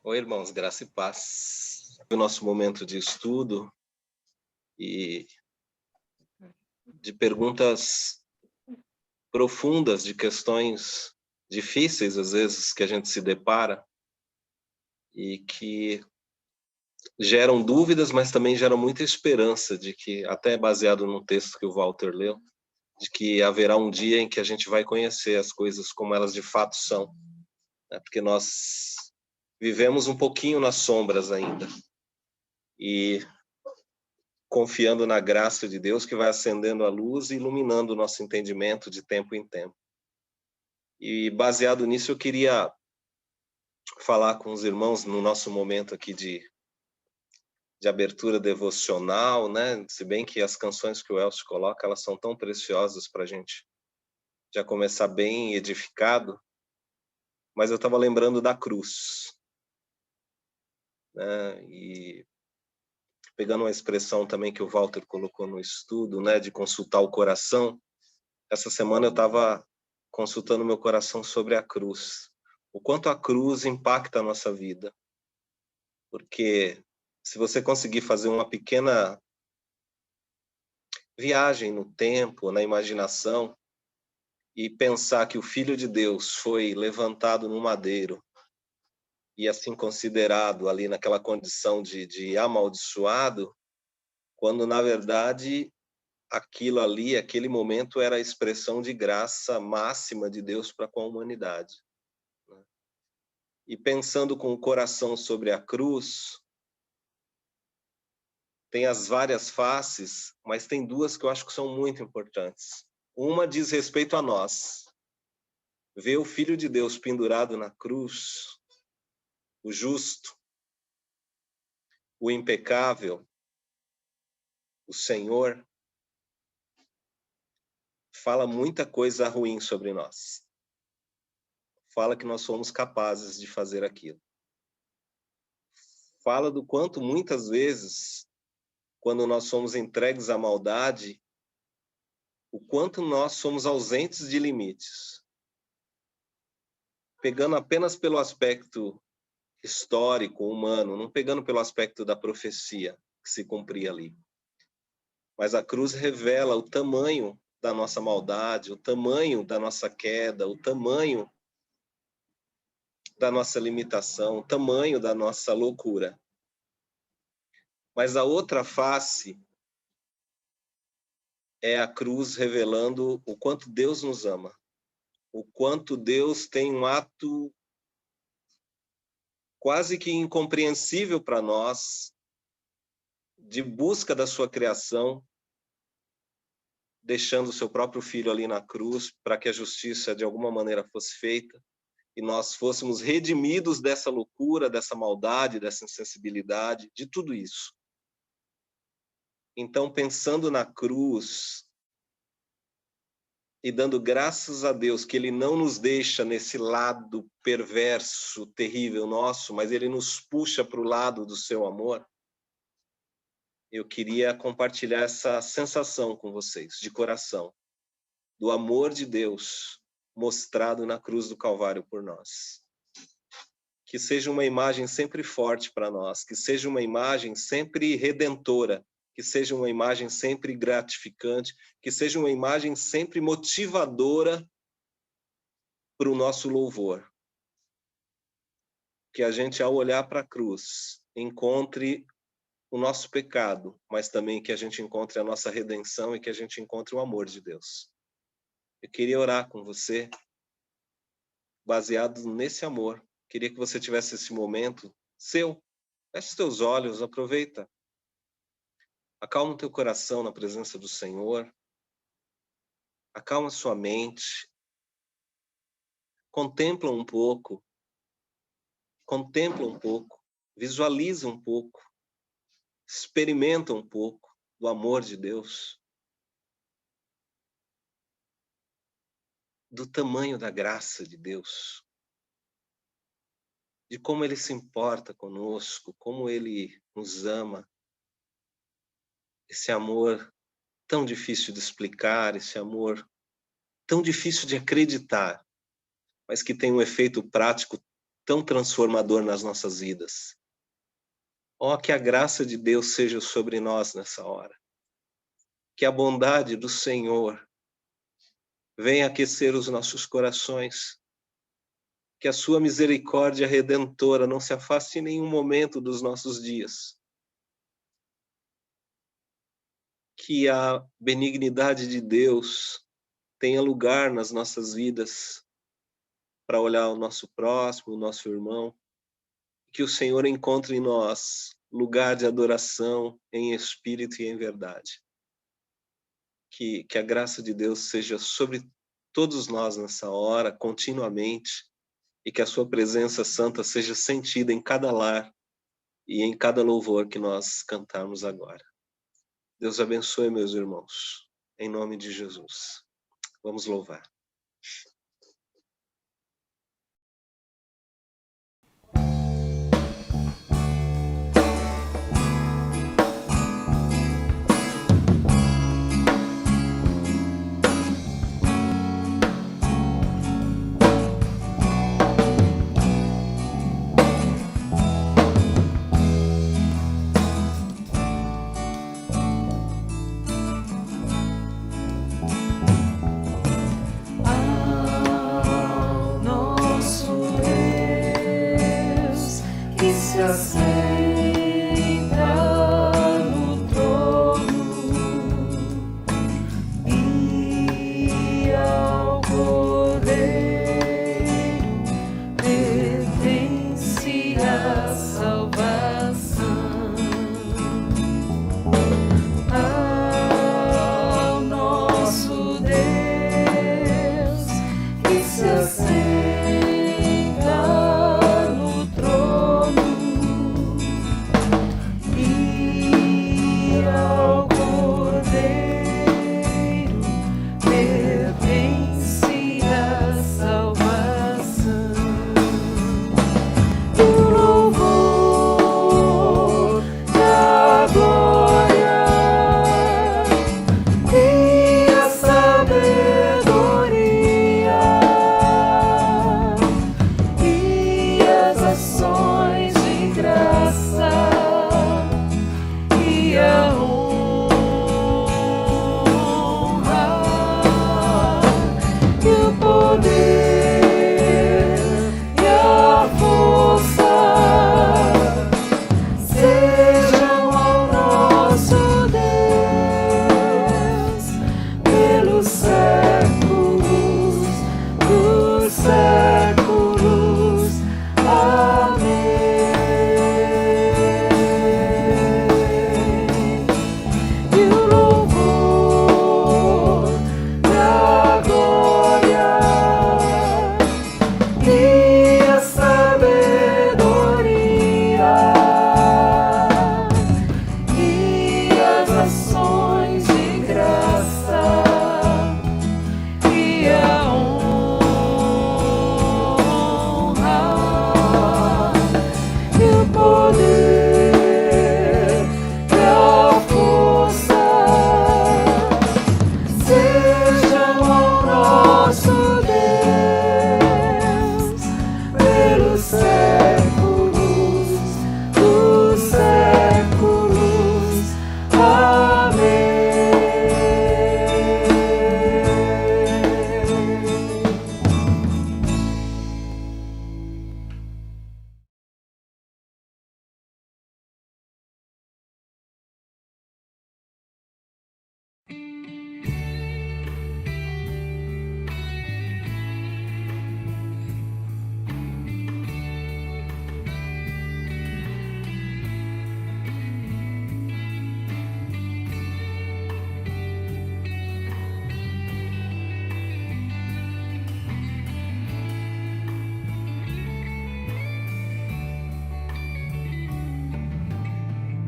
Oi, irmãos, graça e paz. O nosso momento de estudo e de perguntas profundas, de questões difíceis, às vezes, que a gente se depara e que geram dúvidas, mas também geram muita esperança de que, até baseado num texto que o Walter leu, de que haverá um dia em que a gente vai conhecer as coisas como elas de fato são, né? Porque nós vivemos um pouquinho nas sombras ainda. E confiando na graça de Deus que vai acendendo a luz e iluminando o nosso entendimento de tempo em tempo. E baseado nisso, eu queria falar com os irmãos no nosso momento aqui de abertura devocional, né? Se bem que as canções que o Elcio coloca, elas são tão preciosas para a gente já começar bem edificado, mas eu estava lembrando da cruz, né? E pegando uma expressão também que o Walter colocou no estudo, né? De consultar o coração. Essa semana eu estava consultando meu coração sobre a cruz. O quanto a cruz impacta a nossa vida. Porque se você conseguir fazer uma pequena viagem no tempo, na imaginação, e pensar que o Filho de Deus foi levantado no madeiro e assim considerado ali naquela condição de amaldiçoado, quando na verdade aquilo ali, aquele momento era a expressão de graça máxima de Deus para com a humanidade. E pensando com o coração sobre a cruz, tem as várias faces, mas tem duas que eu acho que são muito importantes. Uma diz respeito a nós. Ver o Filho de Deus pendurado na cruz, o justo, o impecável, o Senhor, fala muita coisa ruim sobre nós. Fala que nós somos capazes de fazer aquilo. Fala do quanto muitas vezes, quando nós somos entregues à maldade, o quanto nós somos ausentes de limites. Pegando apenas pelo aspecto histórico, humano, não pegando pelo aspecto da profecia que se cumpria ali. Mas a cruz revela o tamanho da nossa maldade, o tamanho da nossa queda, o tamanho da nossa limitação, o tamanho da nossa loucura. Mas a outra face é a cruz revelando o quanto Deus nos ama, o quanto Deus tem um ato quase que incompreensível para nós, de busca da sua criação, deixando o seu próprio filho ali na cruz para que a justiça de alguma maneira fosse feita e nós fôssemos redimidos dessa loucura, dessa maldade, dessa insensibilidade, de tudo isso. Então, pensando na cruz e dando graças a Deus que ele não nos deixa nesse lado perverso, terrível nosso, mas ele nos puxa para o lado do seu amor, eu queria compartilhar essa sensação com vocês, de coração, do amor de Deus mostrado na cruz do Calvário por nós. Que seja uma imagem sempre forte para nós, que seja uma imagem sempre redentora, que seja uma imagem sempre gratificante, que seja uma imagem sempre motivadora para o nosso louvor. Que a gente, ao olhar para a cruz, encontre o nosso pecado, mas também que a gente encontre a nossa redenção e que a gente encontre o amor de Deus. Eu queria orar com você, baseado nesse amor. Queria que você tivesse esse momento seu. Feche os teus olhos, aproveita. Acalma o teu coração na presença do Senhor. Acalma sua mente. Contempla um pouco. Contempla um pouco. Visualiza um pouco. Experimenta um pouco do amor de Deus. Do tamanho da graça de Deus. De como Ele se importa conosco, como Ele nos ama. Esse amor tão difícil de explicar, esse amor tão difícil de acreditar, mas que tem um efeito prático tão transformador nas nossas vidas. Ó, que a graça de Deus seja sobre nós nessa hora. Que a bondade do Senhor venha aquecer os nossos corações. Que a sua misericórdia redentora não se afaste em nenhum momento dos nossos dias. Que a benignidade de Deus tenha lugar nas nossas vidas para olhar o nosso próximo, o nosso irmão. Que o Senhor encontre em nós lugar de adoração em espírito e em verdade. Que a graça de Deus seja sobre todos nós nessa hora, continuamente, e que a sua presença santa seja sentida em cada lar e em cada louvor que nós cantarmos agora. Deus abençoe, meus irmãos, em nome de Jesus. Vamos louvar.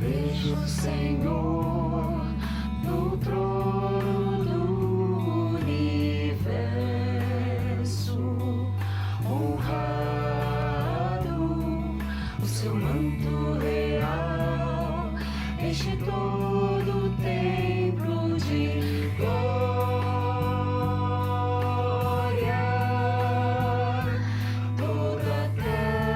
Vejo, Senhor, no trono do universo, honrado, o seu manto real enche todo o templo de glória, toda a terra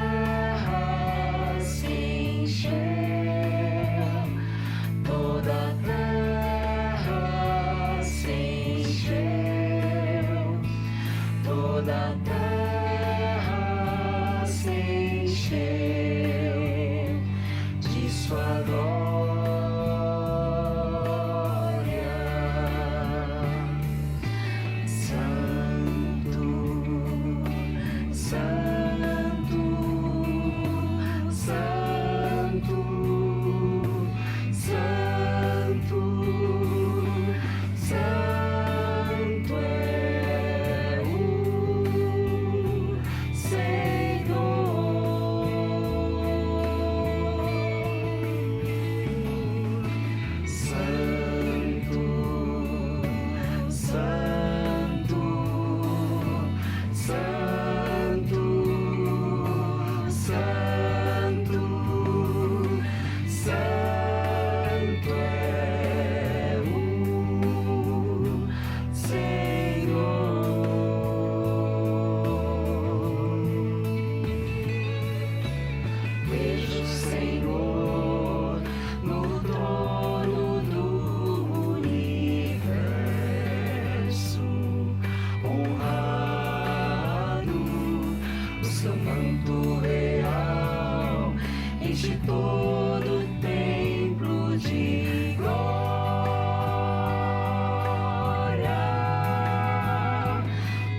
enche todo o templo de glória.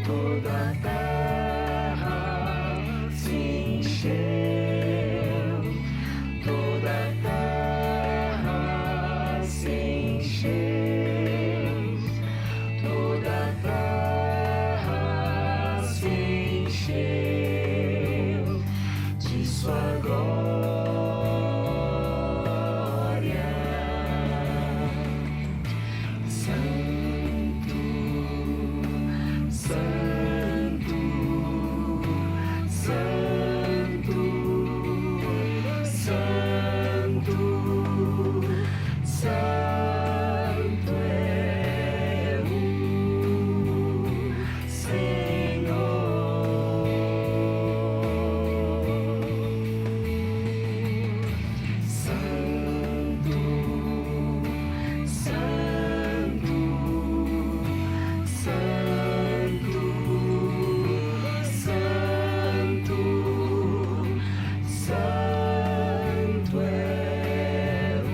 Toda a terra se encheu, toda a terra se encheu, toda a terra se encheu de sua glória. Santo, Santo, Santo, Santo, Santo é o Senhor. Santo, Santo, Santo, Santo, Santo é o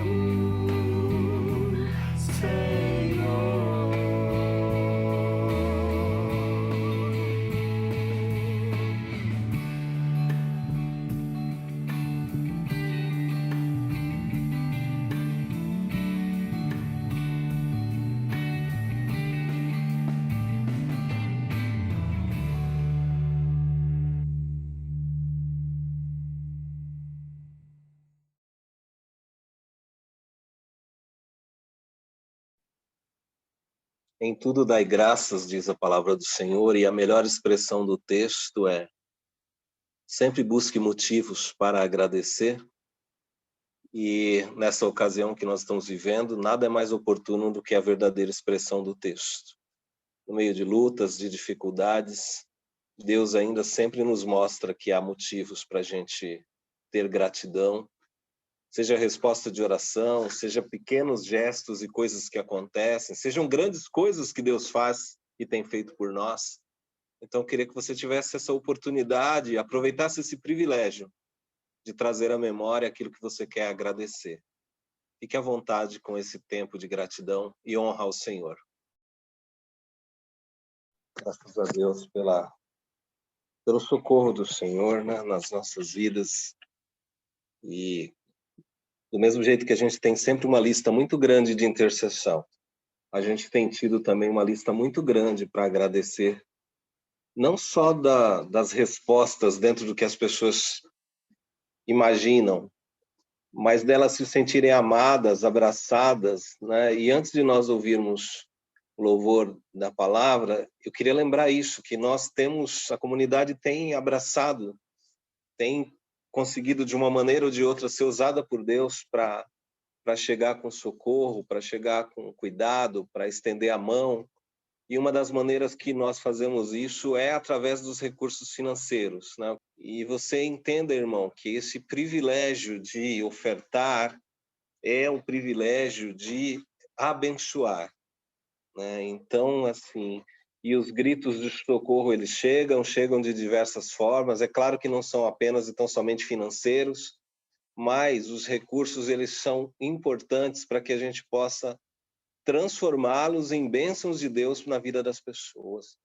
Em tudo dai graças, diz a palavra do Senhor, e a melhor expressão do texto é: sempre busque motivos para agradecer. E nessa ocasião que nós estamos vivendo, nada é mais oportuno do que a verdadeira expressão do texto. No meio de lutas, de dificuldades, Deus ainda sempre nos mostra que há motivos para a gente ter gratidão, seja resposta de oração, seja pequenos gestos e coisas que acontecem, sejam grandes coisas que Deus faz e tem feito por nós. Então, eu queria que você tivesse essa oportunidade, aproveitasse esse privilégio de trazer à memória aquilo que você quer agradecer. Fique à vontade com esse tempo de gratidão e honra ao Senhor. Graças a Deus pelo socorro do Senhor, né, nas nossas vidas. E do mesmo jeito que a gente tem sempre uma lista muito grande de intercessão, a gente tem tido também uma lista muito grande para agradecer, não só das respostas dentro do que as pessoas imaginam, mas delas se sentirem amadas, abraçadas, né? E antes de nós ouvirmos o louvor da palavra, eu queria lembrar isso, que nós temos, a comunidade tem abraçado, tem conseguido de uma maneira ou de outra ser usada por Deus para chegar com socorro, para chegar com cuidado, para estender a mão. E uma das maneiras que nós fazemos isso é através dos recursos financeiros, né? E você entenda, irmão, que esse privilégio de ofertar é um privilégio de abençoar, né? Então, assim, e os gritos de socorro, eles chegam de diversas formas. É claro que não são apenas e tão somente financeiros, mas os recursos, eles são importantes para que a gente possa transformá-los em bênçãos de Deus na vida das pessoas.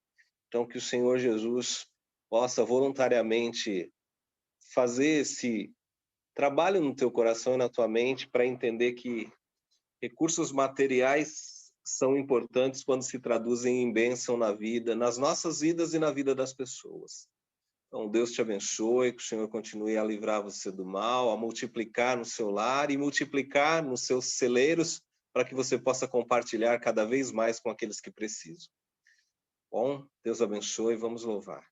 Então, que o Senhor Jesus possa voluntariamente fazer esse trabalho no teu coração e na tua mente para entender que recursos materiais são importantes quando se traduzem em bênção na vida, nas nossas vidas e na vida das pessoas. Então, Deus te abençoe, que o Senhor continue a livrar você do mal, a multiplicar no seu lar e multiplicar nos seus celeiros, para que você possa compartilhar cada vez mais com aqueles que precisam. Bom, Deus abençoe, vamos louvar.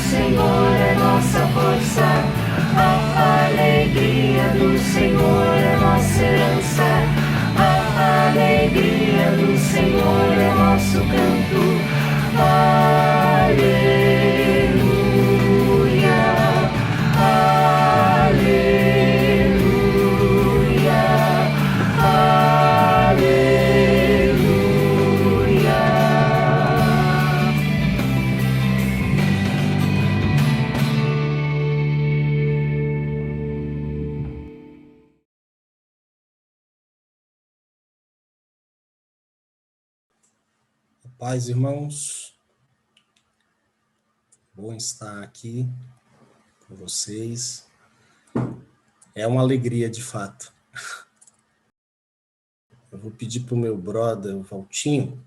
Senhor é nossa força, a alegria do Senhor é nossa herança, a alegria do Senhor é nosso canto. Aleluia, aleluia, aleluia. Paz, irmãos, bom estar aqui com vocês. É uma alegria, de fato. Eu vou pedir para o meu brother, o Valtinho,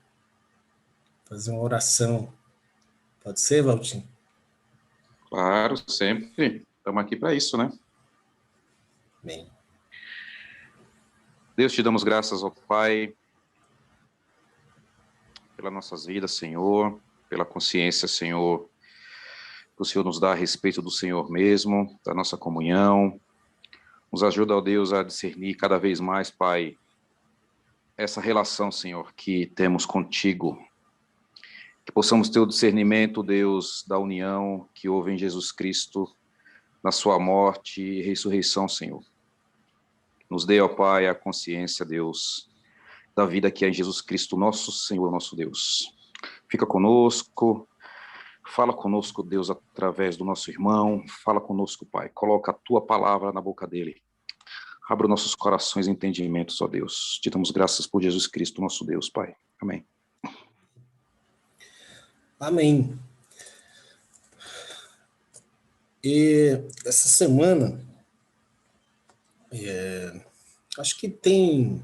fazer uma oração. Pode ser, Valtinho? Claro, sempre. Estamos aqui para isso, né? Bem. Deus, te damos graças, ó Pai, pelas nossas vidas, Senhor, pela consciência, Senhor, que o Senhor nos dá a respeito do Senhor mesmo, da nossa comunhão. Nos ajuda, ó Deus, a discernir cada vez mais, Pai, essa relação, Senhor, que temos contigo. Que possamos ter o discernimento, Deus, da união que houve em Jesus Cristo, na sua morte e ressurreição, Senhor. Nos dê, ó Pai, a consciência, Deus, da vida que é em Jesus Cristo, nosso Senhor, nosso Deus. Fica conosco, fala conosco, Deus, através do nosso irmão, fala conosco, Pai. Coloca a tua palavra na boca dele. Abra nossos corações e entendimentos, ó Deus. Te damos graças por Jesus Cristo, nosso Deus, Pai. Amém. Amém. E essa semana, acho que tem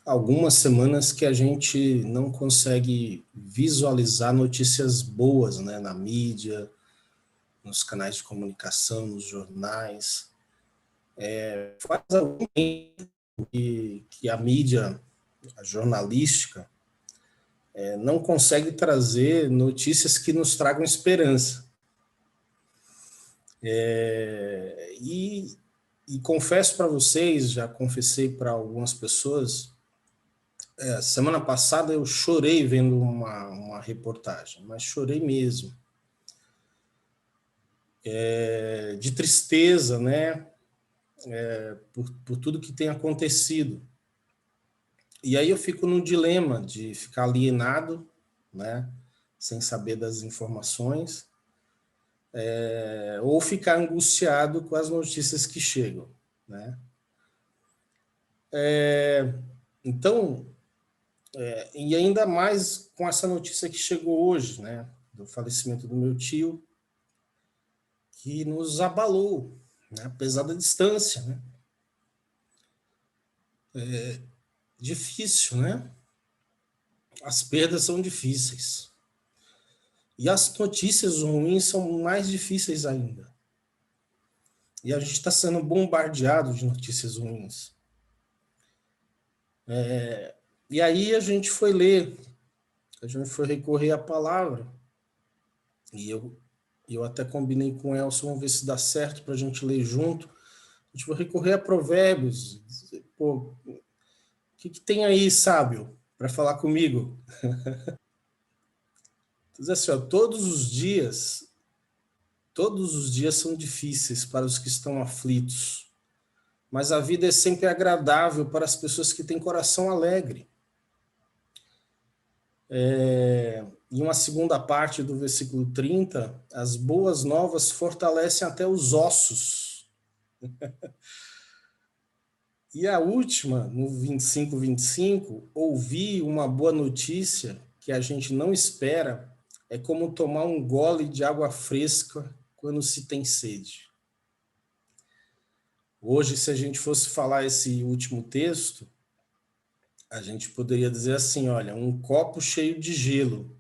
algumas semanas que a gente não consegue visualizar notícias boas, né, na mídia, nos canais de comunicação, nos jornais. Faz algum tempo que a mídia, a jornalística, não consegue trazer notícias que nos tragam esperança. E confesso para vocês, já confessei para algumas pessoas, semana passada eu chorei vendo uma reportagem, mas chorei mesmo. De tristeza, né? Por tudo que tem acontecido. E aí eu fico num dilema de ficar alienado, né? Sem saber das informações, ou ficar angustiado com as notícias que chegam, né? Então, e ainda mais com essa notícia que chegou hoje, né? Do falecimento do meu tio, que nos abalou, né? Apesar da distância, né? Difícil, né? As perdas são difíceis. E as notícias ruins são mais difíceis ainda. E a gente está sendo bombardeado de notícias ruins. E aí a gente foi ler, a gente foi recorrer à palavra. E eu até combinei com o Elson, vamos ver se dá certo para a gente ler junto. A gente vai recorrer a Provérbios. Pô, o que tem aí, sábio, para falar comigo? Diz assim, ó, todos os dias são difíceis para os que estão aflitos, mas a vida é sempre agradável para as pessoas que têm coração alegre. Em uma segunda parte do versículo 30, as boas novas fortalecem até os ossos. E a última, no 25, ouvir uma boa notícia que a gente não espera é como tomar um gole de água fresca quando se tem sede. Hoje, se a gente fosse falar esse último texto, a gente poderia dizer assim, olha, um copo cheio de gelo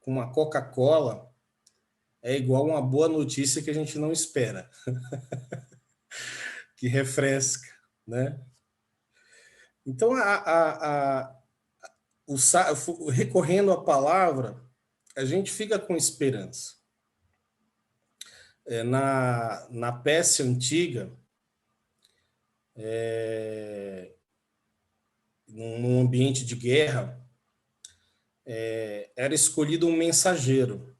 com uma Coca-Cola é igual uma boa notícia que a gente não espera, que refresca, né? Então, recorrendo à palavra, a gente fica com esperança. Na Pérsia Antiga, num ambiente de guerra, era escolhido um mensageiro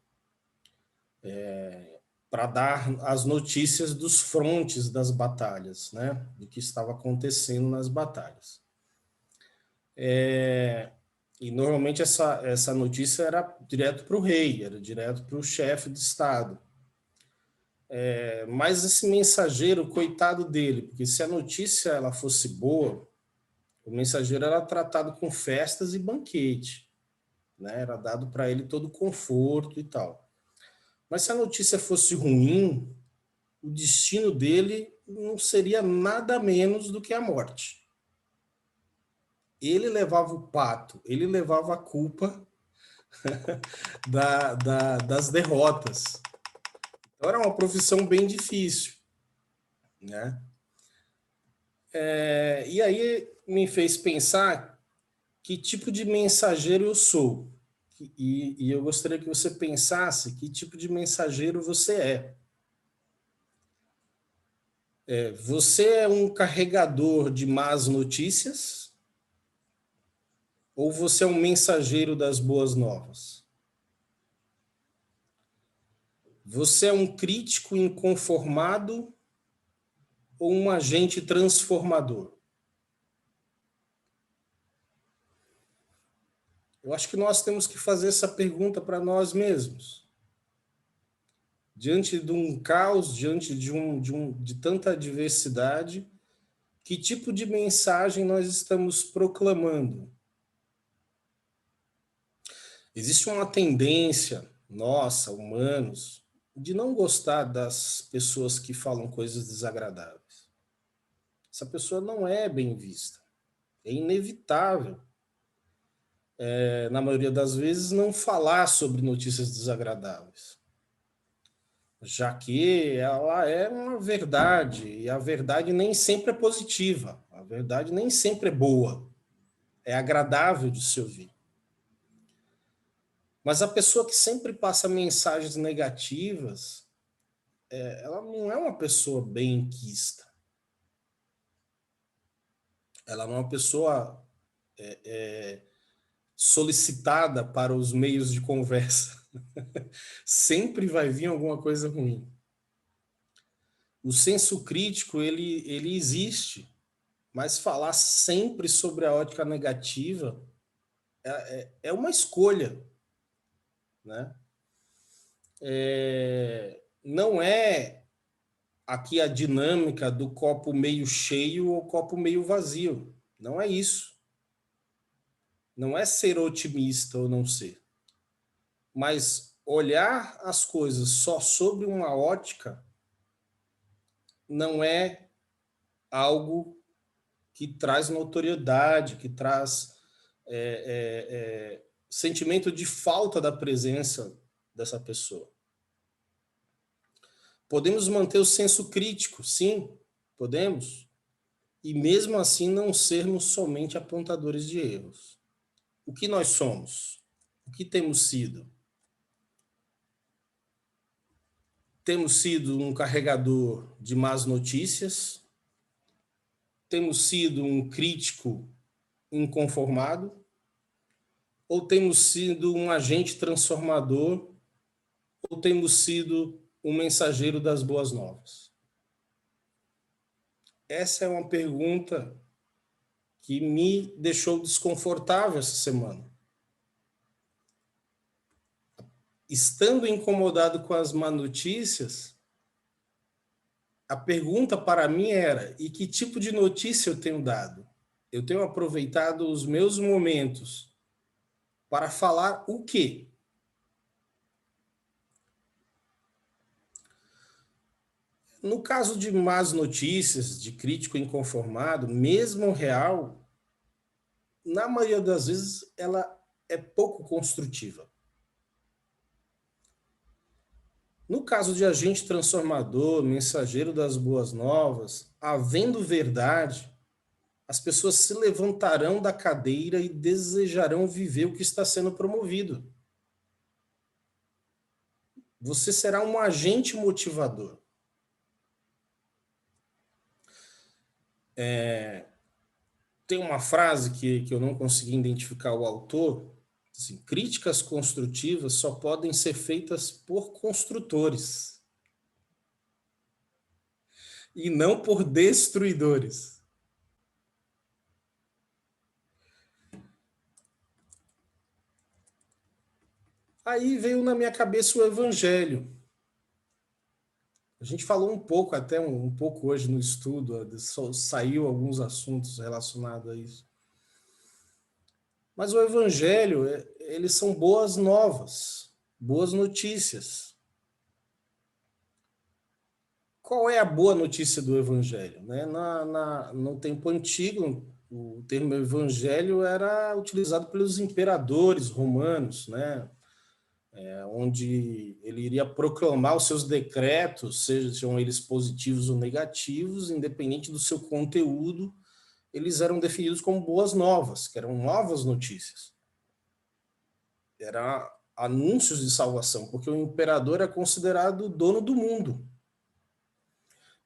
para dar as notícias dos frontes das batalhas, né? Do que estava acontecendo nas batalhas. E normalmente essa notícia era direto para o rei, era direto para o chefe de Estado. Mas esse mensageiro, coitado dele, porque se a notícia ela fosse boa, o mensageiro era tratado com festas e banquete, né? Era dado para ele todo o conforto e tal. Mas se a notícia fosse ruim, o destino dele não seria nada menos do que a morte. Ele levava o pato, ele levava a culpa das derrotas. Então era uma profissão bem difícil, né? E aí me fez pensar que tipo de mensageiro eu sou. E eu gostaria que você pensasse que tipo de mensageiro você é. Você é um carregador de más notícias ou você é um mensageiro das boas novas? Você é um crítico inconformado ou um agente transformador? Eu acho que nós temos que fazer essa pergunta para nós mesmos. Diante de um caos, diante de tanta adversidade, que tipo de mensagem nós estamos proclamando? Existe uma tendência, nossa, humanos, de não gostar das pessoas que falam coisas desagradáveis. Essa pessoa não é bem vista. É inevitável, na maioria das vezes, não falar sobre notícias desagradáveis, já que ela é uma verdade, e a verdade nem sempre é positiva, a verdade nem sempre é boa, é agradável de se ouvir. Mas a pessoa que sempre passa mensagens negativas, ela não é uma pessoa benquista. Ela não é uma pessoa solicitada para os meios de conversa. Sempre vai vir alguma coisa ruim. O senso crítico, ele existe, mas falar sempre sobre a ótica negativa é uma escolha, né? Não é aqui a dinâmica do copo meio cheio ou copo meio vazio. Não é isso. Não é ser otimista ou não ser. Mas olhar as coisas só sobre uma ótica não é algo que traz notoriedade, que traz sentimento de falta da presença dessa pessoa. Podemos manter o senso crítico, sim, podemos, e mesmo assim não sermos somente apontadores de erros. O que nós somos? O que temos sido? Temos sido um carregador de más notícias? Temos sido um crítico inconformado? Ou temos sido um agente transformador? Ou temos sido um mensageiro das boas novas? Essa é uma pergunta que me deixou desconfortável essa semana. Estando incomodado com as más notícias, a pergunta para mim era: e que tipo de notícia eu tenho dado? Eu tenho aproveitado os meus momentos para falar o quê? No caso de más notícias, de crítico inconformado, mesmo real, na maioria das vezes ela é pouco construtiva. No caso de agente transformador, mensageiro das boas novas, havendo verdade, as pessoas se levantarão da cadeira e desejarão viver o que está sendo promovido. Você será um agente motivador. Tem uma frase que eu não consegui identificar o autor, assim, críticas construtivas só podem ser feitas por construtores e não por destruidores. Aí veio na minha cabeça o Evangelho. A gente falou um pouco, até um pouco hoje no estudo, saiu alguns assuntos relacionados a isso. Mas o Evangelho, eles são boas novas, boas notícias. Qual é a boa notícia do Evangelho? Né? No tempo antigo, o termo Evangelho era utilizado pelos imperadores romanos, né? Onde ele iria proclamar os seus decretos, sejam eles positivos ou negativos, independente do seu conteúdo, eles eram definidos como boas novas, que eram novas notícias. Eram anúncios de salvação, porque o imperador é considerado o dono do mundo.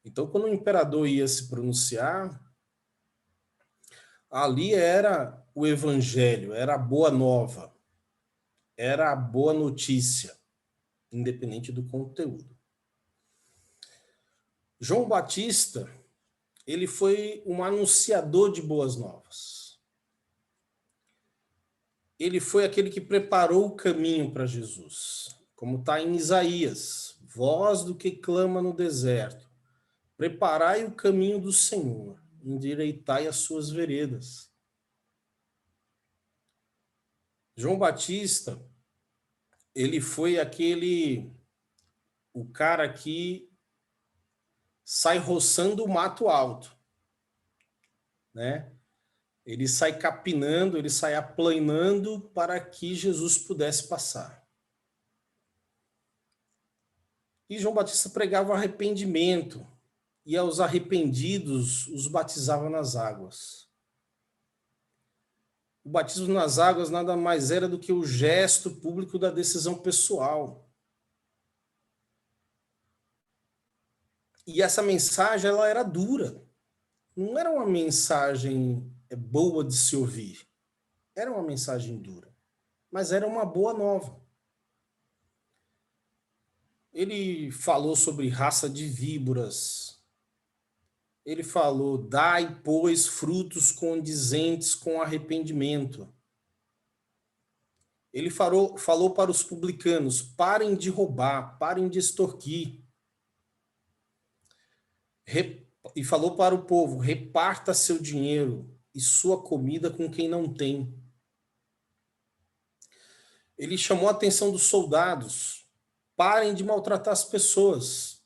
Então, quando o imperador ia se pronunciar, ali era o evangelho, era a boa nova, era a boa notícia, independente do conteúdo. João Batista, ele foi um anunciador de boas novas. Ele foi aquele que preparou o caminho para Jesus, como está em Isaías, voz do que clama no deserto, preparai o caminho do Senhor, endireitai as suas veredas. João Batista, ele foi o cara que sai roçando o mato alto, né? Ele sai capinando, ele sai aplanando para que Jesus pudesse passar. E João Batista pregava arrependimento, e aos arrependidos os batizava nas águas. O batismo nas águas nada mais era do que o gesto público da decisão pessoal. E essa mensagem, ela era dura. Não era uma mensagem boa de se ouvir. Era uma mensagem dura. Mas era uma boa nova. Ele falou sobre raça de víboras. Ele falou, dai, pois, frutos condizentes com arrependimento. Ele falou para os publicanos, parem de roubar, parem de extorquir. E falou para o povo, reparta seu dinheiro e sua comida com quem não tem. Ele chamou a atenção dos soldados, parem de maltratar as pessoas,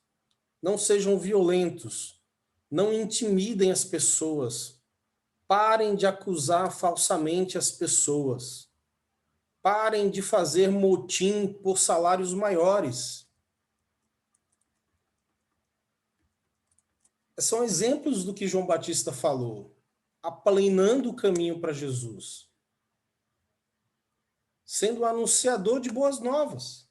não sejam violentos, não intimidem as pessoas, parem de acusar falsamente as pessoas, parem de fazer motim por salários maiores. São exemplos do que João Batista falou, aplanando o caminho para Jesus, sendo um anunciador de boas novas.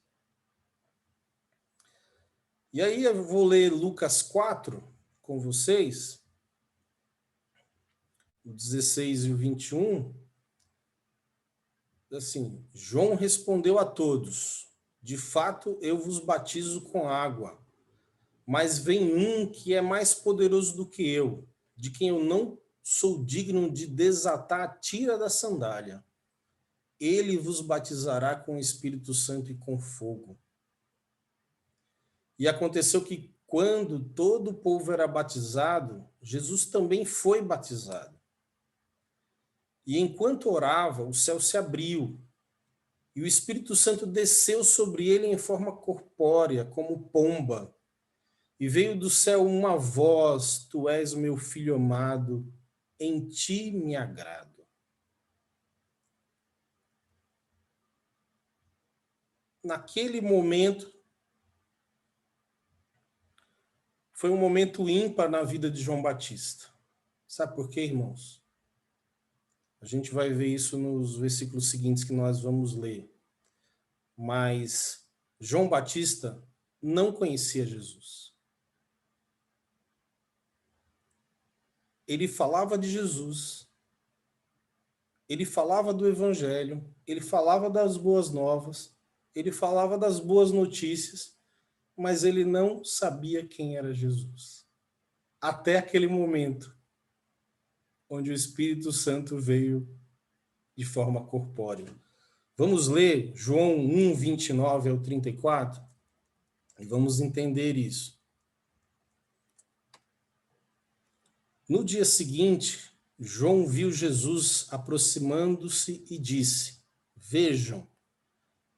E aí eu vou ler Lucas 4 com vocês, o 16 e o 21. Assim, João respondeu a todos, de fato eu vos batizo com água, mas vem um que é mais poderoso do que eu, de quem eu não sou digno de desatar a tira da sandália. Ele vos batizará com o Espírito Santo e com fogo. E aconteceu que, quando todo o povo era batizado, Jesus também foi batizado. E enquanto orava, o céu se abriu, e o Espírito Santo desceu sobre ele em forma corpórea, como pomba. E veio do céu uma voz, tu és o meu filho amado, em ti me agrado. Naquele momento, foi um momento ímpar na vida de João Batista. Sabe por quê, irmãos? A gente vai ver isso nos versículos seguintes que nós vamos ler. Mas João Batista não conhecia Jesus. Ele falava de Jesus, ele falava do Evangelho, ele falava das boas novas, ele falava das boas notícias, mas ele não sabia quem era Jesus. Até aquele momento, onde o Espírito Santo veio de forma corpórea. Vamos ler João 1, 29 ao 34? E vamos entender isso. No dia seguinte, João viu Jesus aproximando-se e disse: Vejam,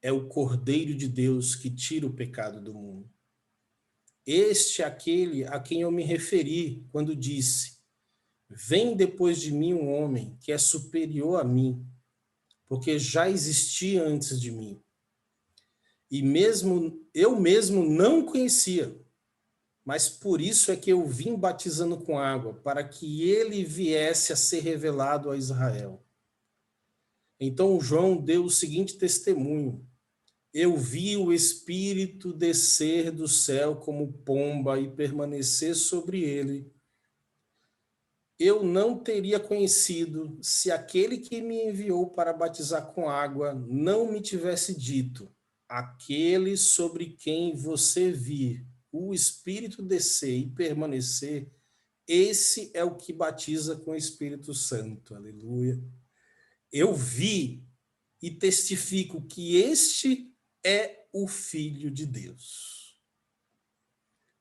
é o Cordeiro de Deus que tira o pecado do mundo. Este é aquele a quem eu me referi quando disse: Vem depois de mim um homem que é superior a mim, porque já existia antes de mim. E eu mesmo não o conhecia, mas por isso é que eu vim batizando com água, para que ele viesse a ser revelado a Israel. Então João deu o seguinte testemunho: Eu vi o Espírito descer do céu como pomba e permanecer sobre ele. Eu não teria conhecido se aquele que me enviou para batizar com água não me tivesse dito: aquele sobre quem você vir o Espírito descer e permanecer, esse é o que batiza com o Espírito Santo. Aleluia. Eu vi e testifico que este é o Filho de Deus.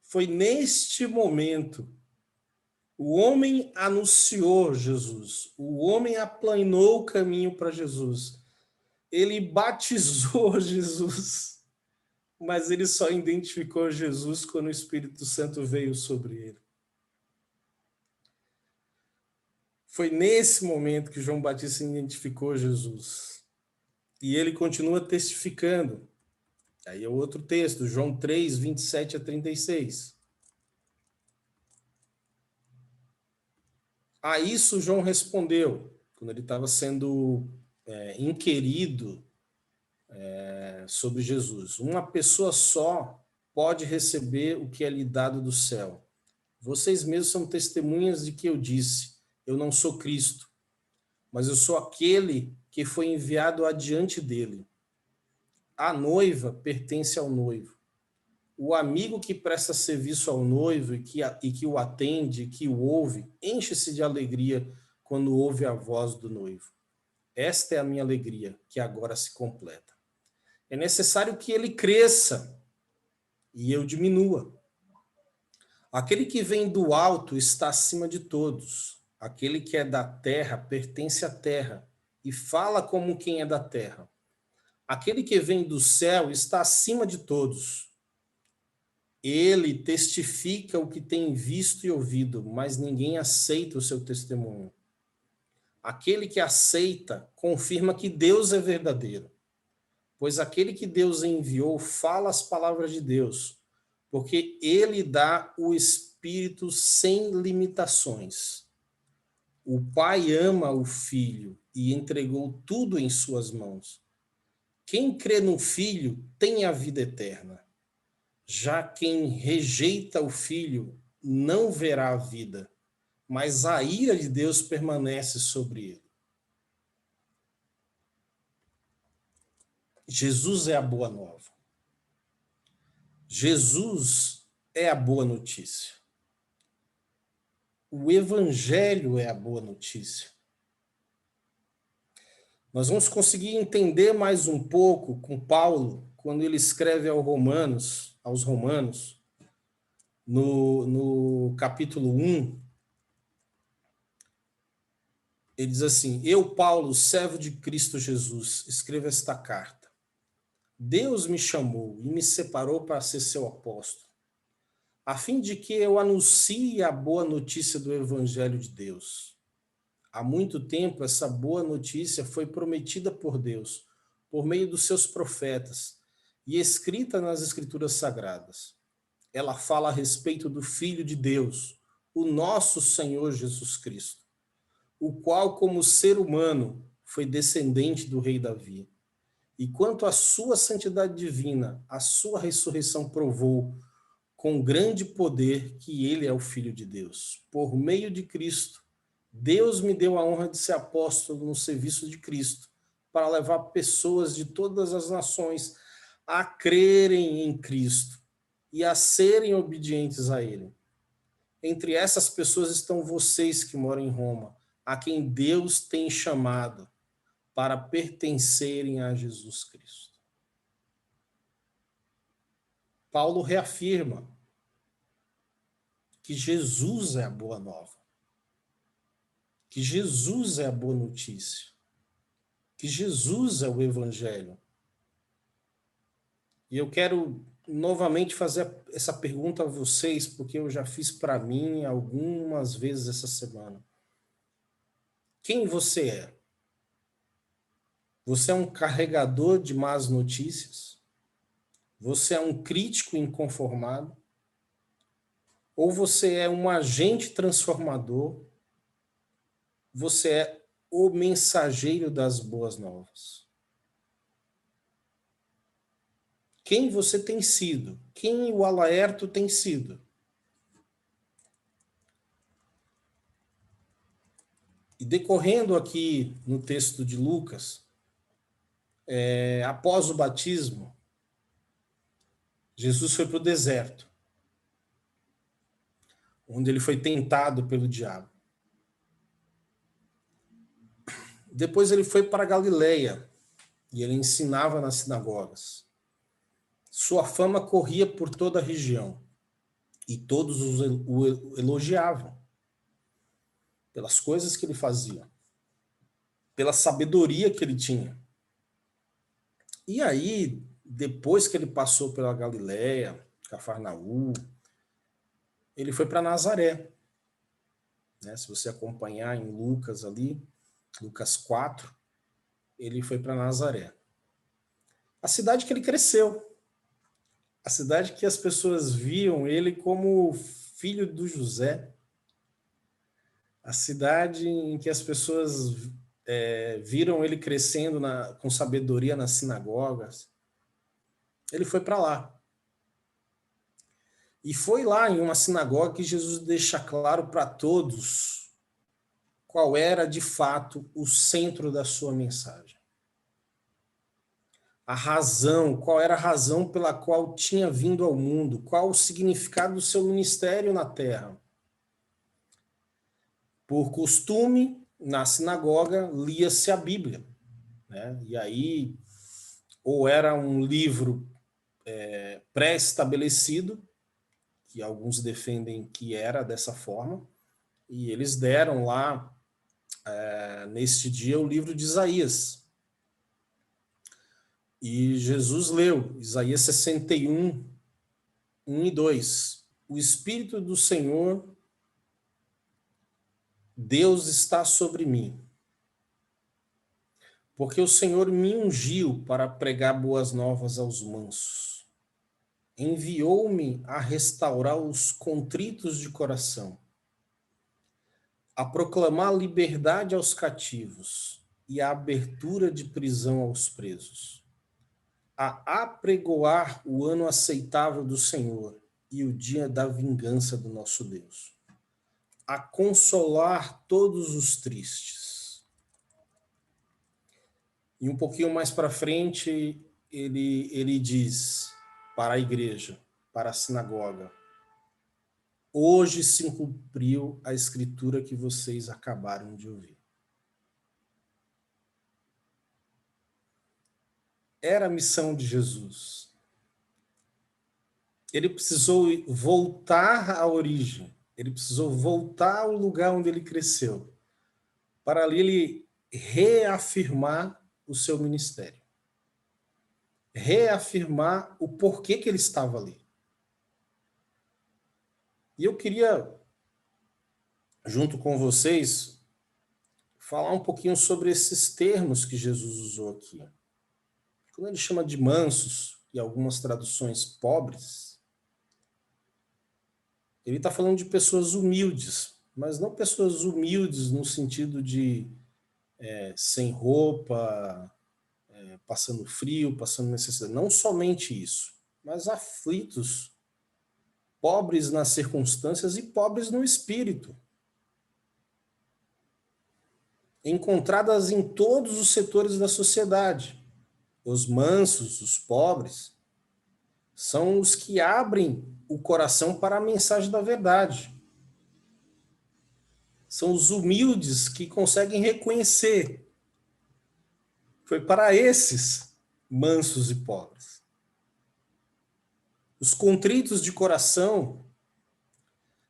Foi neste momento, o homem anunciou Jesus, o homem aplanou o caminho para Jesus, ele batizou Jesus, mas ele só identificou Jesus quando o Espírito Santo veio sobre ele. Foi nesse momento que João Batista identificou Jesus. E ele continua testificando. Aí é outro texto, João 3, 27 a 36. A isso João respondeu, quando ele estava sendo inquirido sobre Jesus. Uma pessoa só pode receber o que é lhe dado do céu. Vocês mesmos são testemunhas de que eu disse: eu não sou Cristo, mas eu sou aquele que foi enviado adiante dele. A noiva pertence ao noivo. O amigo que presta serviço ao noivo e que o atende, que o ouve, enche-se de alegria quando ouve a voz do noivo. Esta é a minha alegria, que agora se completa. É necessário que ele cresça e eu diminua. Aquele que vem do alto está acima de todos. Aquele que é da terra pertence à terra e fala como quem é da terra. Aquele que vem do céu está acima de todos. Ele testifica o que tem visto e ouvido, mas ninguém aceita o seu testemunho. Aquele que aceita confirma que Deus é verdadeiro, pois aquele que Deus enviou fala as palavras de Deus, porque ele dá o Espírito sem limitações. O Pai ama o Filho e entregou tudo em suas mãos. Quem crê no Filho tem a vida eterna. Já quem rejeita o Filho não verá a vida, mas a ira de Deus permanece sobre ele. Jesus é a boa nova. Jesus é a boa notícia. O Evangelho é a boa notícia. Nós vamos conseguir entender mais um pouco com Paulo, quando ele escreve aos Romanos, no capítulo 1, ele diz assim: Eu, Paulo, servo de Cristo Jesus, escrevo esta carta. Deus me chamou e me separou para ser seu apóstolo, a fim de que eu anuncie a boa notícia do Evangelho de Deus. Há muito tempo, essa boa notícia foi prometida por Deus, por meio dos seus profetas, e escrita nas Escrituras Sagradas. Ela fala a respeito do Filho de Deus, o nosso Senhor Jesus Cristo, o qual, como ser humano, foi descendente do rei Davi. E quanto à sua santidade divina, a sua ressurreição provou com grande poder que ele é o Filho de Deus. Por meio de Cristo, Deus me deu a honra de ser apóstolo no serviço de Cristo, para levar pessoas de todas as nações a crerem em Cristo e a serem obedientes a ele. Entre essas pessoas estão vocês que moram em Roma, a quem Deus tem chamado para pertencerem a Jesus Cristo. Paulo reafirma que Jesus é a boa nova, que Jesus é a boa notícia, que Jesus é o Evangelho. E eu quero novamente fazer essa pergunta a vocês, porque eu já fiz para mim algumas vezes essa semana. Quem você é? Você é um carregador de más notícias? Você é um crítico inconformado? Ou você é um agente transformador? Você é o mensageiro das boas novas? Quem você tem sido? Quem o Alaerto tem sido? E decorrendo aqui no texto de Lucas, após o batismo, Jesus foi para o deserto, onde ele foi tentado pelo diabo. Depois ele foi para a Galileia, e ele ensinava nas sinagogas. Sua fama corria por toda a região, e todos o elogiavam pelas coisas que ele fazia, pela sabedoria que ele tinha. E aí, depois que ele passou pela Galileia, Cafarnaum, ele foi para Nazaré. Né? Se você acompanhar em Lucas ali, Lucas 4, ele foi para Nazaré. A cidade que ele cresceu. A cidade que as pessoas viam ele como filho do José. A cidade em que as pessoas viram ele crescendo com sabedoria nas sinagogas. Ele foi para lá. E foi lá em uma sinagoga que Jesus deixa claro para todos qual era, de fato, o centro da sua mensagem. A razão, qual era a razão pela qual tinha vindo ao mundo, qual o significado do seu ministério na terra. Por costume, na sinagoga, lia-se a Bíblia. Né? E aí, ou era um livro pré-estabelecido, que alguns defendem que era dessa forma, e eles deram lá, neste dia, o livro de Isaías. E Jesus leu, Isaías 61, 1 e 2. O Espírito do Senhor, Deus está sobre mim, porque o Senhor me ungiu para pregar boas novas aos mansos. Enviou-me a restaurar os contritos de coração, a proclamar liberdade aos cativos e a abertura de prisão aos presos, a apregoar o ano aceitável do Senhor e o dia da vingança do nosso Deus, a consolar todos os tristes. E um pouquinho mais para frente, ele diz para a igreja, para a sinagoga: hoje se cumpriu a escritura que vocês acabaram de ouvir. Era a missão de Jesus. Ele precisou voltar à origem, ele precisou voltar ao lugar onde ele cresceu, para ali ele reafirmar o seu ministério, reafirmar o porquê que ele estava ali. E eu queria, junto com vocês, falar um pouquinho sobre esses termos que Jesus usou aqui. Quando ele chama de mansos, e algumas traduções pobres, ele está falando de pessoas humildes, mas não pessoas humildes no sentido de sem roupa, passando frio, passando necessidade. Não somente isso, mas aflitos, pobres nas circunstâncias e pobres no espírito. Encontradas em todos os setores da sociedade. Os mansos, os pobres, são os que abrem o coração para a mensagem da verdade. São os humildes que conseguem reconhecer. Foi para esses mansos e pobres. Os contritos de coração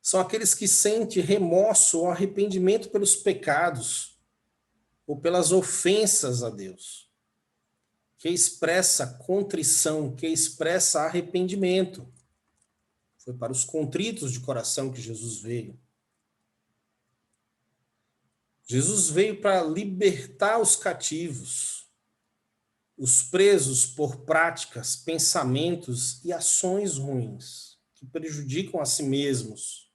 são aqueles que sentem remorso ou arrependimento pelos pecados ou pelas ofensas a Deus, que expressa contrição, que expressa arrependimento. Foi para os contritos de coração que Jesus veio. Jesus veio para libertar os cativos, os presos por práticas, pensamentos e ações ruins, que prejudicam a si mesmos.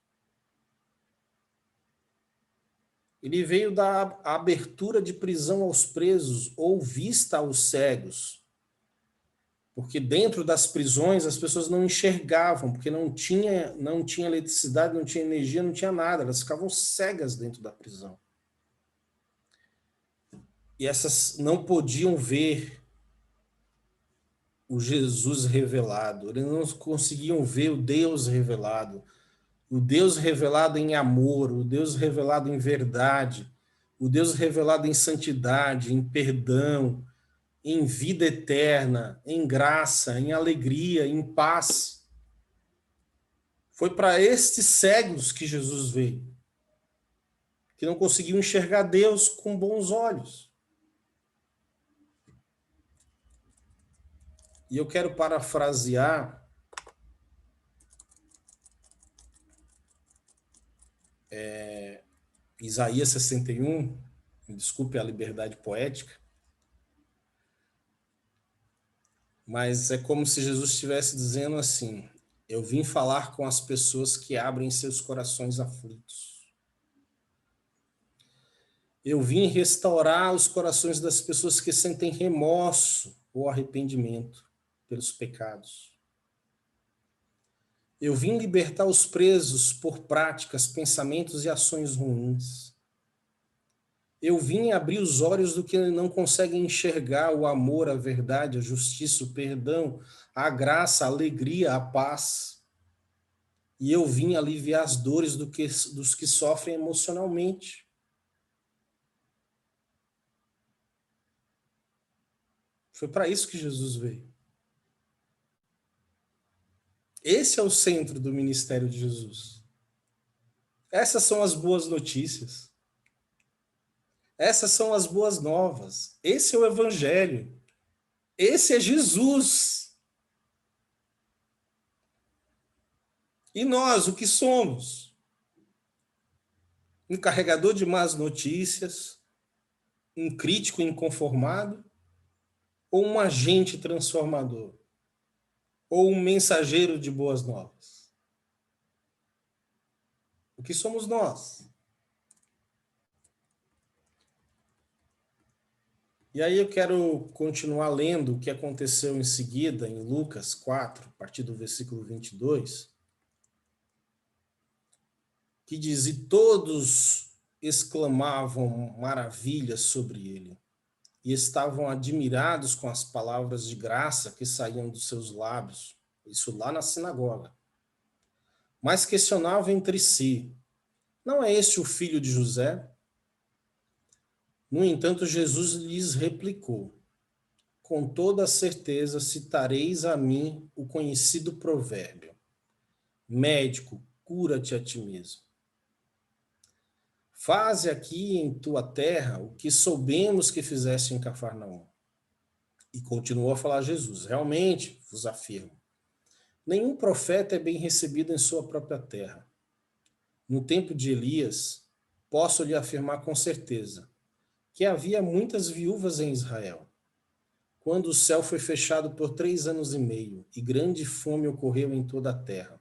Ele veio dar a abertura de prisão aos presos ou vista aos cegos, porque dentro das prisões as pessoas não enxergavam, porque não tinha eletricidade, não tinha energia, não tinha nada, elas ficavam cegas dentro da prisão. E essas não podiam ver o Jesus revelado, eles não conseguiam ver o Deus revelado em amor, o Deus revelado em verdade, o Deus revelado em santidade, em perdão, em vida eterna, em graça, em alegria, em paz. Foi para estes cegos que Jesus veio, que não conseguiam enxergar Deus com bons olhos. E eu quero parafrasear Isaías 61, me desculpe a liberdade poética, mas é como se Jesus estivesse dizendo assim: eu vim falar com as pessoas que abrem seus corações aflitos. Eu vim restaurar os corações das pessoas que sentem remorso ou arrependimento pelos pecados. Eu vim libertar os presos por práticas, pensamentos e ações ruins. Eu vim abrir os olhos do que não conseguem enxergar o amor, a verdade, a justiça, o perdão, a graça, a alegria, a paz. E eu vim aliviar as dores dos que sofrem emocionalmente. Foi para isso que Jesus veio. Esse é o centro do ministério de Jesus. Essas são as boas notícias. Essas são as boas novas. Esse é o Evangelho. Esse é Jesus. E nós, o que somos? Um carregador de más notícias? Um crítico inconformado? Ou um agente transformador? Ou um mensageiro de boas novas? O que somos nós? E aí eu quero continuar lendo o que aconteceu em seguida, em Lucas 4, a partir do versículo 22, que diz: e todos exclamavam maravilhas sobre ele, e estavam admirados com as palavras de graça que saíam dos seus lábios, isso lá na sinagoga. Mas questionavam entre si: não é este o filho de José? No entanto, Jesus lhes replicou: com toda certeza citareis a mim o conhecido provérbio: médico, cura-te a ti mesmo. Faze aqui em tua terra o que soubemos que fizeste em Cafarnaum. E continuou a falar Jesus: realmente vos afirmo, nenhum profeta é bem recebido em sua própria terra. No tempo de Elias, posso lhe afirmar com certeza que havia muitas viúvas em Israel, quando o céu foi fechado por 3 anos e meio, e grande fome ocorreu em toda a terra.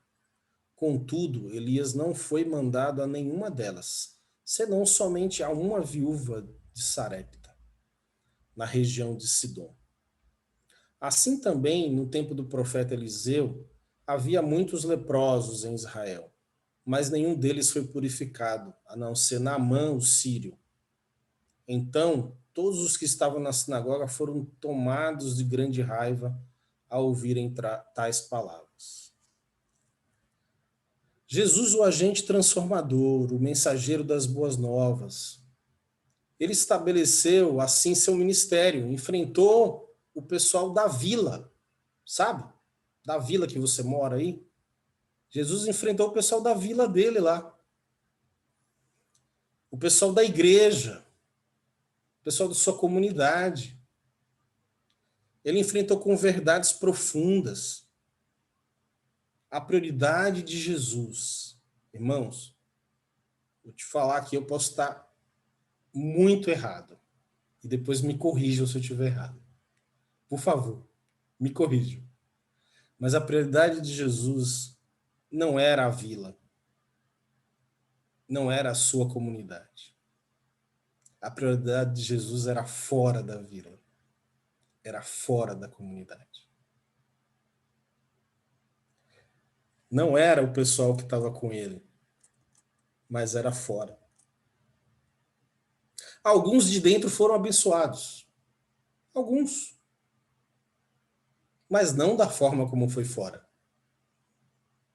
Contudo, Elias não foi mandado a nenhuma delas, senão somente a uma viúva de Sarepta, na região de Sidom. Assim também, no tempo do profeta Eliseu, havia muitos leprosos em Israel, mas nenhum deles foi purificado, a não ser Naamã, o sírio. Então, todos os que estavam na sinagoga foram tomados de grande raiva ao ouvirem tais palavras. Jesus, o agente transformador, o mensageiro das boas novas, ele estabeleceu assim seu ministério, enfrentou o pessoal da vila, sabe? Da vila que você mora aí. Jesus enfrentou o pessoal da vila dele lá. O pessoal da igreja, o pessoal da sua comunidade. Ele enfrentou com verdades profundas. A prioridade de Jesus. Irmãos, vou te falar que eu posso estar muito errado. E depois me corrijam se eu estiver errado. Por favor, me corrijam. Mas a prioridade de Jesus não era a vila. Não era a sua comunidade. A prioridade de Jesus era fora da vila. Era fora da comunidade. Não era o pessoal que estava com ele, mas era fora. Alguns de dentro foram abençoados. Alguns. Mas não da forma como foi fora.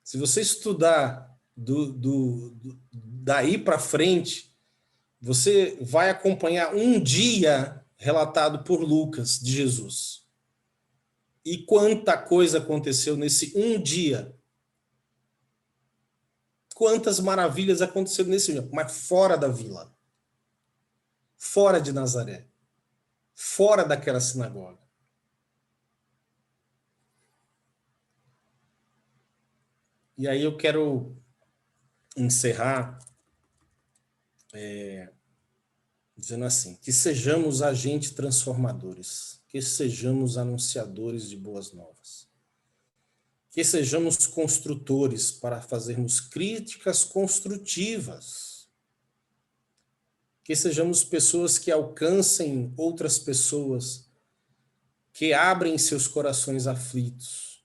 Se você estudar daí para frente, você vai acompanhar um dia relatado por Lucas de Jesus. E quanta coisa aconteceu nesse um dia. Quantas maravilhas aconteceram nesse dia, mas fora da vila. Fora de Nazaré. Fora daquela sinagoga. E aí eu quero encerrar dizendo assim, que sejamos agentes transformadores, que sejamos anunciadores de boas novas, que sejamos construtores para fazermos críticas construtivas, que sejamos pessoas que alcancem outras pessoas, que abrem seus corações aflitos,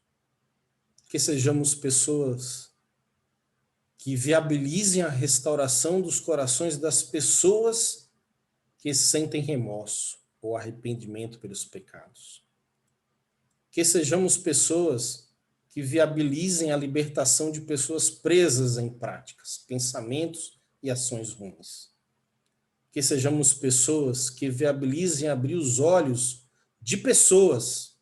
que sejamos pessoas que viabilizem a restauração dos corações das pessoas que sentem remorso ou arrependimento pelos pecados. Que sejamos pessoas que viabilizem a libertação de pessoas presas em práticas, pensamentos e ações ruins. Que sejamos pessoas que viabilizem abrir os olhos de pessoas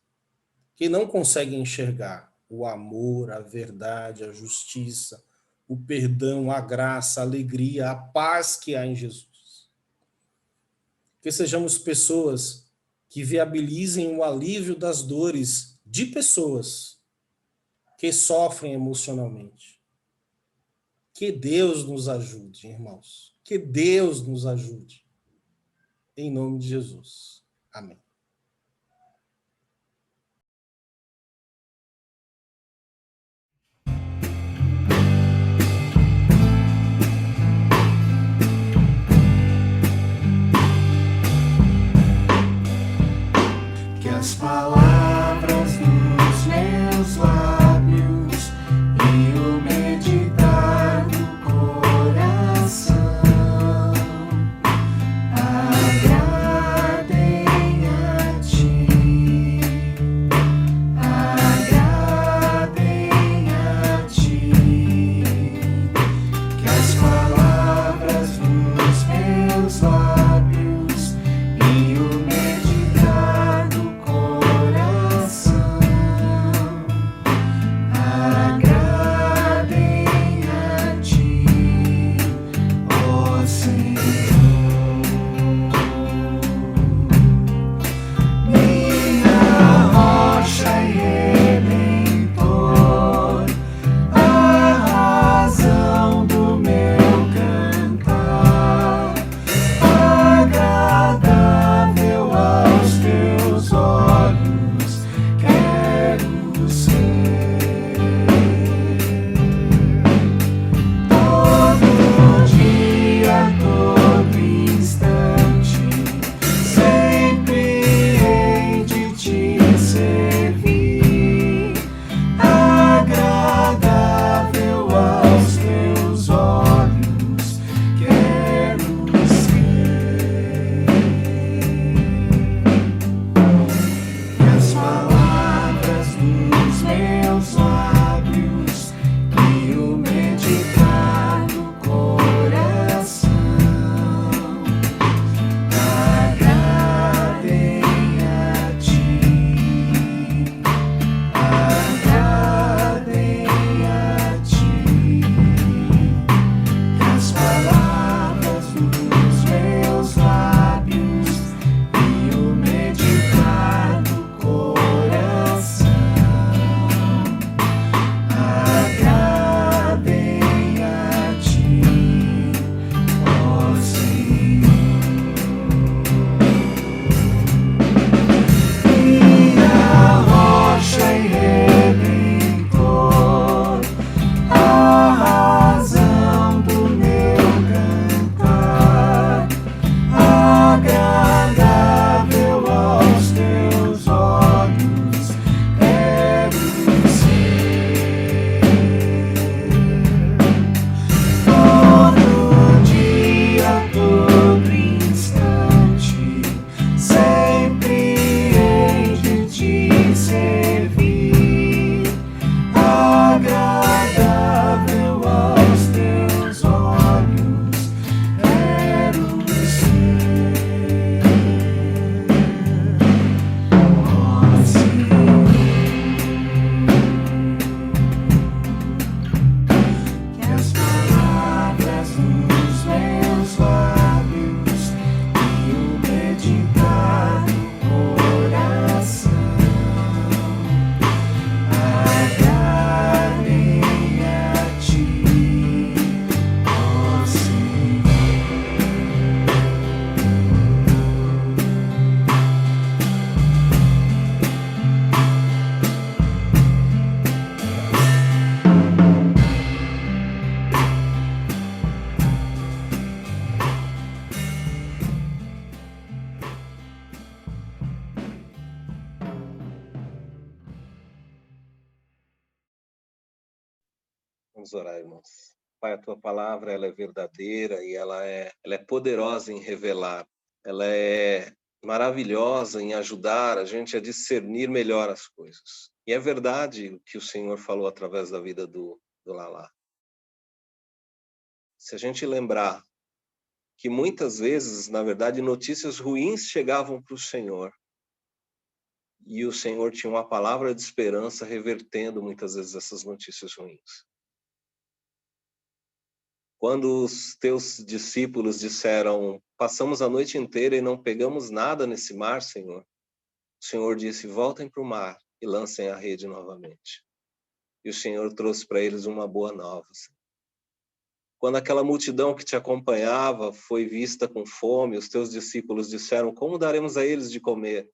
que não conseguem enxergar o amor, a verdade, a justiça, o perdão, a graça, a alegria, a paz que há em Jesus. Que sejamos pessoas que viabilizem o alívio das dores de pessoas que sofrem emocionalmente. Que Deus nos ajude, irmãos. Que Deus nos ajude. Em nome de Jesus. Amém. Que as palavras dos meus lábios e o meditar do coração agradem Vamos orar, irmãos. Pai, a tua palavra ela é verdadeira e ela é poderosa em revelar. Ela é maravilhosa em ajudar a gente a discernir melhor as coisas. E é verdade o que o Senhor falou através da vida do Lalá. Se a gente lembrar que muitas vezes, na verdade, notícias ruins chegavam para o Senhor, e o Senhor tinha uma palavra de esperança revertendo muitas vezes essas notícias ruins. Quando os teus discípulos disseram, passamos a noite inteira e não pegamos nada nesse mar, Senhor, o Senhor disse, voltem para o mar e lancem a rede novamente. E o Senhor trouxe para eles uma boa nova. Senhor. Quando aquela multidão que te acompanhava foi vista com fome, os teus discípulos disseram, como daremos a eles de comer?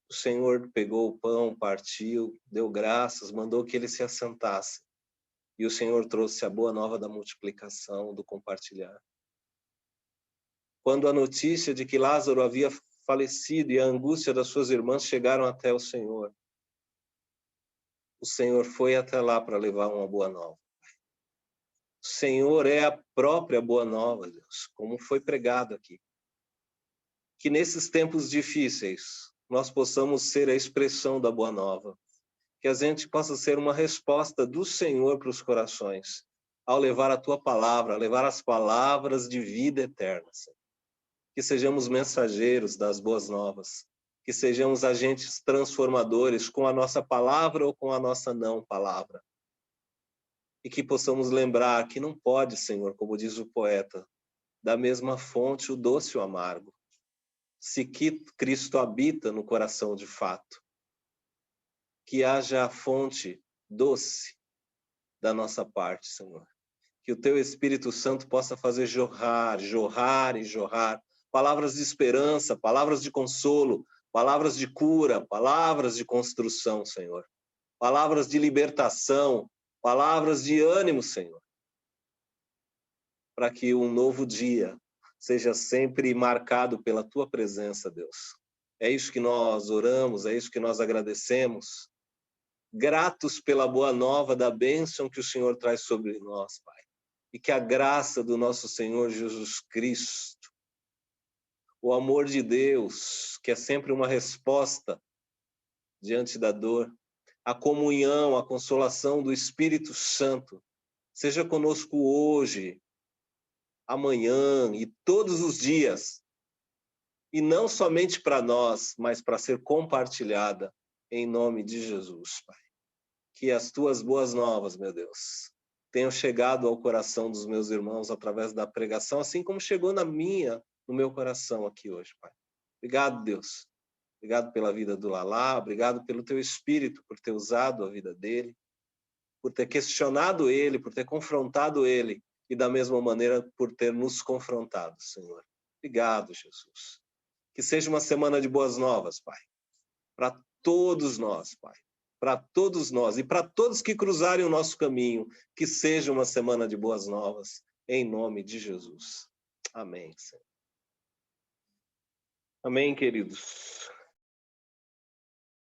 O Senhor pegou o pão, partiu, deu graças, mandou que eles se assentassem. E o Senhor trouxe a boa nova da multiplicação, do compartilhar. Quando a notícia de que Lázaro havia falecido e a angústia das suas irmãs chegaram até o Senhor foi até lá para levar uma boa nova. O Senhor é a própria boa nova, Deus, como foi pregado aqui. Que nesses tempos difíceis nós possamos ser a expressão da boa nova. Que a gente possa ser uma resposta do Senhor para os corações, ao levar a tua palavra, levar as palavras de vida eterna, Senhor. Que sejamos mensageiros das boas novas, que sejamos agentes transformadores com a nossa palavra ou com a nossa não palavra. E que possamos lembrar que não pode, Senhor, como diz o poeta, da mesma fonte o doce e o amargo. Se que Cristo habita no coração de fato, que haja a fonte doce da nossa parte, Senhor. Que o teu Espírito Santo possa fazer jorrar, jorrar e jorrar palavras de esperança, palavras de consolo, palavras de cura, palavras de construção, Senhor. Palavras de libertação, palavras de ânimo, Senhor. Para que um novo dia seja sempre marcado pela tua presença, Deus. É isso que nós oramos, é isso que nós agradecemos. Gratos pela boa nova da bênção que o Senhor traz sobre nós, Pai. E que a graça do nosso Senhor Jesus Cristo, o amor de Deus, que é sempre uma resposta diante da dor, a comunhão, a consolação do Espírito Santo, seja conosco hoje, amanhã e todos os dias. E não somente para nós, mas para ser compartilhada em nome de Jesus, Pai. Que as tuas boas novas, meu Deus, tenham chegado ao coração dos meus irmãos através da pregação, assim como chegou no meu coração aqui hoje, Pai. Obrigado, Deus. Obrigado pela vida do Lalá, obrigado pelo teu Espírito, por ter usado a vida dele, por ter questionado ele, por ter confrontado ele, e da mesma maneira por ter nos confrontado, Senhor. Obrigado, Jesus. Que seja uma semana de boas novas, Pai. Para todos nós, Pai. Para todos nós e para todos que cruzarem o nosso caminho, que seja uma semana de boas novas, em nome de Jesus. Amém, Senhor. Amém, queridos.